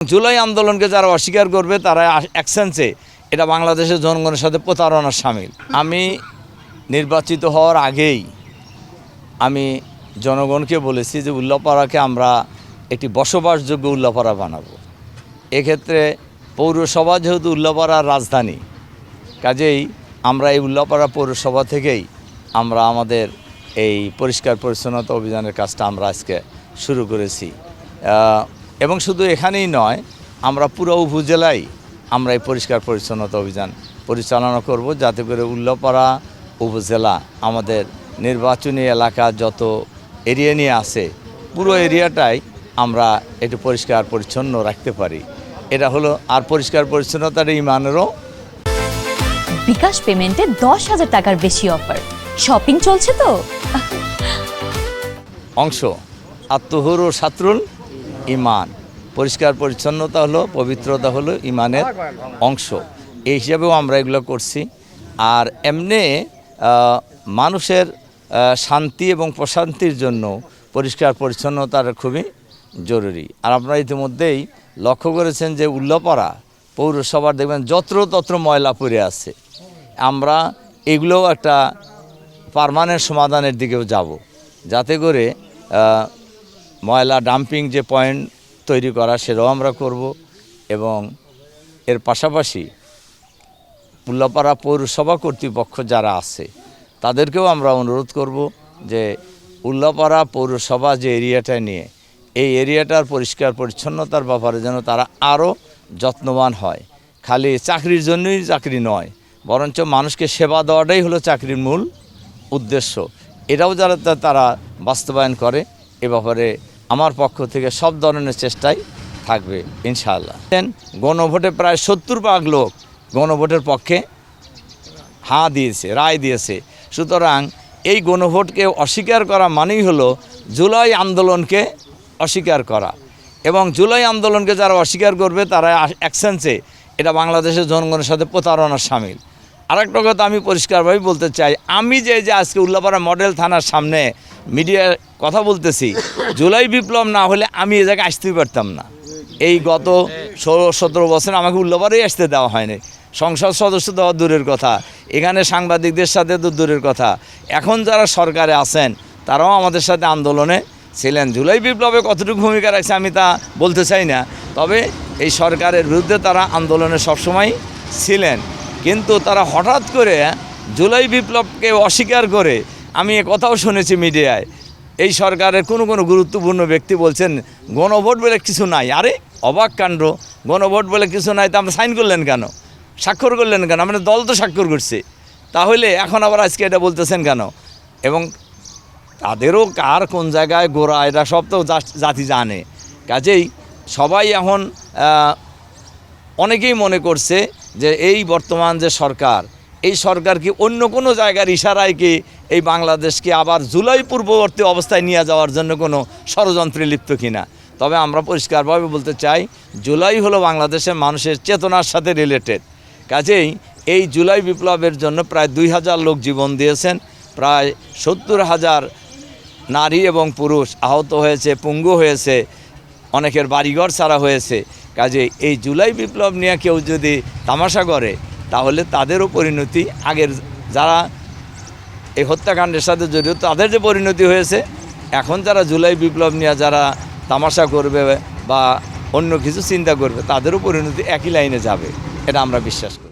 জুলাই আন্দোলনকে যারা অস্বীকার করবে তারা এক সেন্সে এটা বাংলাদেশের জনগণের সাথে প্রতারণার শামিল। আমি নির্বাচিত হওয়ার আগেই আমি জনগণকে বলেছি যে উল্লাপাড়াকে আমরা একটি বসবাসযোগ্য উল্লাপাড়া বানাবো। এক্ষেত্রে পৌরসভা যেহেতু উল্লাপাড়ার রাজধানী, কাজেই আমরা এই উল্লাপাড়া পৌরসভা থেকেই আমরা আমাদের এই পরিষ্কার পরিচ্ছন্নতা অভিযানের কাজটা আমরা আজকে শুরু করেছি। এবং শুধু এখানেই নয়, আমরা পুরো উপজেলায় আমরা এই পরিষ্কার পরিচ্ছন্নতা অভিযান পরিচালনা করব, যাতে করে উল্লাপাড়া উপজেলা আমাদের নির্বাচনী এলাকা যত এরিয়া নিয়ে আছে পুরো এরিয়াটাই আমরা একটু পরিষ্কার পরিচ্ছন্ন রাখতে পারি। এটা হলো, আর পরিষ্কার পরিচ্ছন্নতার ইমানেরও। বিকাশ পেমেন্টে 10,000 টাকার বেশি অফার, শপিং চলছে তো। অংশ আত্মহুর ও সাতরুল ইমান, পরিষ্কার পরিচ্ছন্নতা হলো, পবিত্রতা হলো ইমানের অংশ। এই হিসাবেও আমরা এগুলো করছি। আর এমনি মানুষের শান্তি এবং প্রশান্তির জন্য পরিষ্কার পরিচ্ছন্নতার খুবই জরুরি। আর আপনারা ইতিমধ্যেই লক্ষ্য করেছেন যে উল্লাপাড়া পৌরসভার দেখবেন যত্রতত্র ময়লা পড়ে আছে। আমরা এগুলোও একটা পার্মানেন্ট সমাধানের দিকেও যাব, যাতে করে ময়লা ডাম্পিং যে পয়েন্ট তৈরি করা সেটাও আমরা করব। এবং এর পাশাপাশি উল্লাপাড়া পৌরসভা কর্তৃপক্ষ যারা আছে তাদেরকেও আমরা অনুরোধ করব যে উল্লাপাড়া পৌরসভা যে এরিয়াটা নিয়ে, এই এরিয়াটার পরিষ্কার পরিচ্ছন্নতার ব্যাপারে যেন তারা আরও যত্নবান হয়। খালি চাকরির জন্যই চাকরি নয়, বরঞ্চ মানুষকে সেবা দেওয়াটাই হলো চাকরির মূল উদ্দেশ্য। এটাও যারা তারা বাস্তবায়ন করে, এ ব্যাপারে আমার পক্ষ থেকে সব ধরনের চেষ্টাই থাকবে ইনশাআল্লাহ। গণভোটে প্রায় 70% লোক গণভোটের পক্ষে হাঁ দিয়েছে, রায় দিয়েছে। সুতরাং এই গণভোটকে অস্বীকার করা মানেই হলো জুলাই আন্দোলনকে অস্বীকার করা। এবং জুলাই আন্দোলনকে যারা অস্বীকার করবে তারা এক সেন্সে এটা বাংলাদেশের জনগণের সাথে প্রতারণার শামিল। আরেকটা কথা আমি পরিষ্কারভাবে বলতে চাই, আমি যে আজকে উল্লাপাড়া মডেল থানার সামনে মিডিয়ার কথা বলতেছি, জুলাই বিপ্লব না হলে আমি এ জায়গায় আসতেই পারতাম না। এই গত 16-17 বছর আমাকে উল্লাপাড়াই আসতে দেওয়া হয়নি। সংসদ সদস্য দেওয়া দূরের কথা, এখানে সাংবাদিকদের সাথে তো দূরের কথা। এখন যারা সরকারে আছেন তারাও আমাদের সাথে আন্দোলনে ছিলেন। জুলাই বিপ্লবে কতটুকু ভূমিকা রাখছে আমি তা বলতে চাই না, তবে এই সরকারের বিরুদ্ধে তারা আন্দোলনে সবসময় ছিলেন। কিন্তু তারা হঠাৎ করে জুলাই বিপ্লবকে অস্বীকার করে, আমি এ কথাও শুনেছি মিডিয়ায়, এই সরকারের কোনো গুরুত্বপূর্ণ ব্যক্তি বলছেন গণভোট বলে কিছু নাই। আরে অবাক কাণ্ড, গণভোট বলে কিছু নাই, তা আমরা সাইন করলেন কেন, স্বাক্ষর করলেন কেন? আমাদের দল তো স্বাক্ষর করছে, তাহলে এখন আবার আজকে এটা বলতেছেন কেন? এবং তাদেরও কার কোন জায়গায় গোড়া এটা সব তো জাতি জানে। কাজেই সবাই এখন অনেকেই মনে করছে যে এই বর্তমান যে সরকার, এই সরকার কি অন্য কোনো জায়গার ইশারায় কি এই বাংলাদেশকে আবার জুলাই পূর্ববর্তী অবস্থায় নিয়ে যাওয়ার জন্য কোনো ষড়যন্ত্রে লিপ্ত কিনা? তবে আমরা পরিষ্কারভাবে বলতে চাই, জুলাই হলো বাংলাদেশের মানুষের চেতনার সাথে রিলেটেড। কাজেই এই জুলাই বিপ্লবের জন্য প্রায় 2,000 লোক জীবন দিয়েছেন, প্রায় 70,000 নারী এবং পুরুষ আহত হয়েছে, পঙ্গু হয়েছে, অনেকের বাড়িঘর ছাড়া হয়েছে। কাজে এই জুলাই বিপ্লব নিয়ে কেউ যদি তামাশা করে, তাহলে তাদেরও পরিণতি, আগের যারা এই হত্যাকাণ্ডের সাথে জড়িত তাদের যে পরিণতি হয়েছে, এখন যারা জুলাই বিপ্লব নিয়ে যারা তামাশা করবে বা অন্য কিছু চিন্তা করবে, তাদেরও পরিণতি একই লাইনে যাবে, এটা আমরা বিশ্বাস করি।